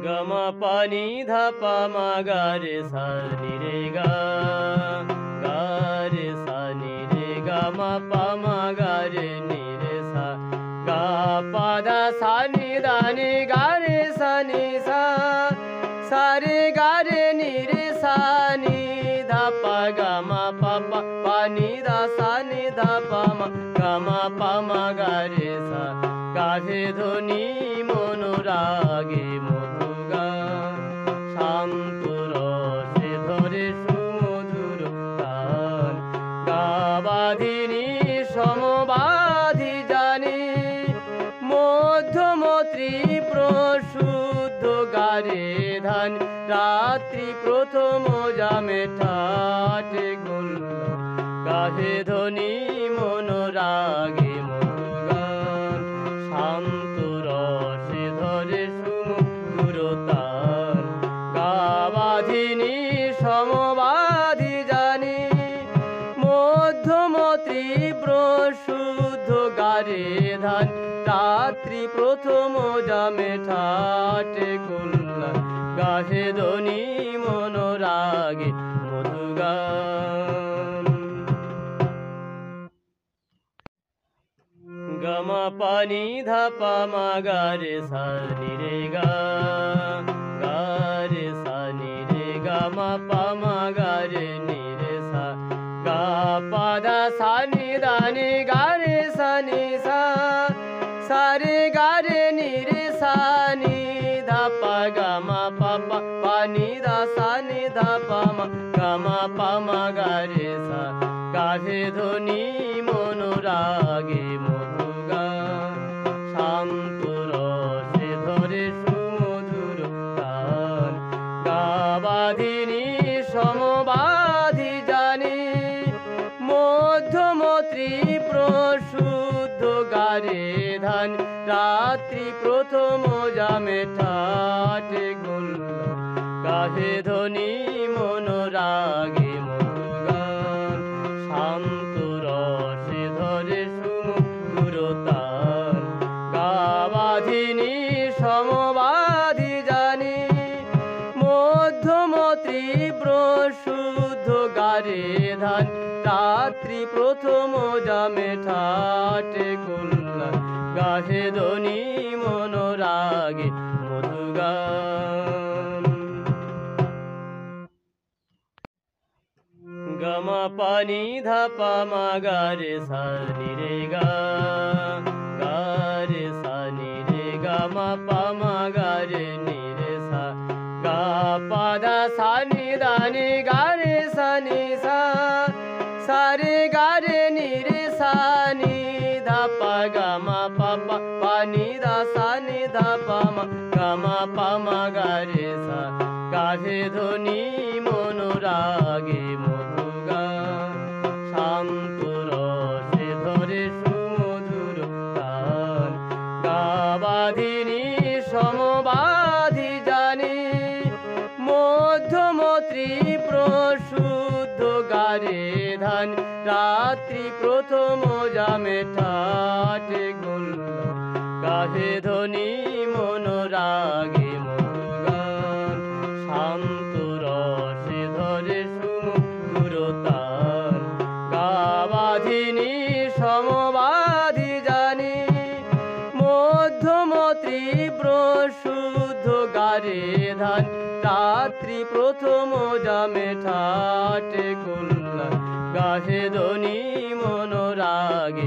গমা পানি ধাপা মা গা রে সা নি রে গা, গা রে সা নি রে গা মা পা মা গা রে নি রে সা, গা পা দা সা নি দা নি গা রে সা নি সা, সা রে গা রে নি রে সা নি ধা পা গা মা পা পা, পা নি দা সা নি ধা পা মা, গা মা পা মা গা রে সা, গাহে ধ্বনি মনোরাগে মধু গান, শান্ত রসে ধরে সুমধুর তান, গাবাধিনী সমবাধি জানি, মধ্যমত্রী প্রশুদ্ধ গারে ধান, রাত্রি প্রথম জামে ঠাটে গোল্লা, গাহে ধ্বনি মনোরাগে মধু গান, শান্ত রসে ধরে সুমধুর তান, গাবাধিনী সমবাধি জানি, মধ্যমত্রী প্রশুদ্ধ গারে ধান, রাত্রি প্রথম জামে ঠাটে গোল্লা, গাহে ধ্বনি মনোরাগে মধু গান। গমা পানি ধাপা মা গা রে সা নি রে গা, গা রে সা নি রে গা মা পা মা গা রে নি রে সা, গা পা দা সা নি দা নি গা রে সা নি সা, সা রে গা রে নি রে সা নি ধা পা গা মা পা পা, পা নি দা সা নি ধা পা মা, গা মা পা মা গা রে সা, গাহে ধ্বনি মনোরাগে মধু গান, শান্ত রসে ধরে সুমধুর তান, গাবাধিনী সমবাধি জানি, মধ্যমত্রী প্রশুদ্ধ গারে ধান, রাত্রি প্রথম জামে ঠাটে গোল্লা, গাহে ধ্বনি মনোরাগে মধু গান, শান্ত রসে ধরে সুমধুর তান, গাবাধিনী সমবাধি জানি, মধ্যমত্রী প্রশুদ্ধ গারে ধান, রাত্রি প্রথম জামে ঠাটে গোল্লা, গাহে ধ্বনি মনোরাগে মধু গান। গমা পানি ধাপা মা গা রে সা নি রে গা, গা রে সা নি রে গা মা পা মা গা রে নি রে সা, গা পা দা সা নি দা নি গা রে সা নি সা, সা রে গা রে নি রে সা নি ধা পা গা মা পা পা, পা নি দা সা নি ধা পা মা, গা মা পা মা গা রে সা, গাহে ধ্বনি মনোরাগে মধু গান, শান্ত রসে ধরে সুমধুর তান, গাবাধিনী সমবাধি জানি, মধ্যমত্রী প্রশুদ্ধ গারে ধান, রাত্রি প্রথম জামে ঠাটে গোল্লা, গাহে ধ্বনি মনোরাগে মধু গান, শান্ত রসে ধরে সুমধুর তান, গাবাধিনী সমবাধি জানি, মধ্যমত্রী প্রশুদ্ধ গারে ধান, রাত্রি প্রথম জামে ঠাটে গোল্লা, গাহে ধ্বনি মনোরাগে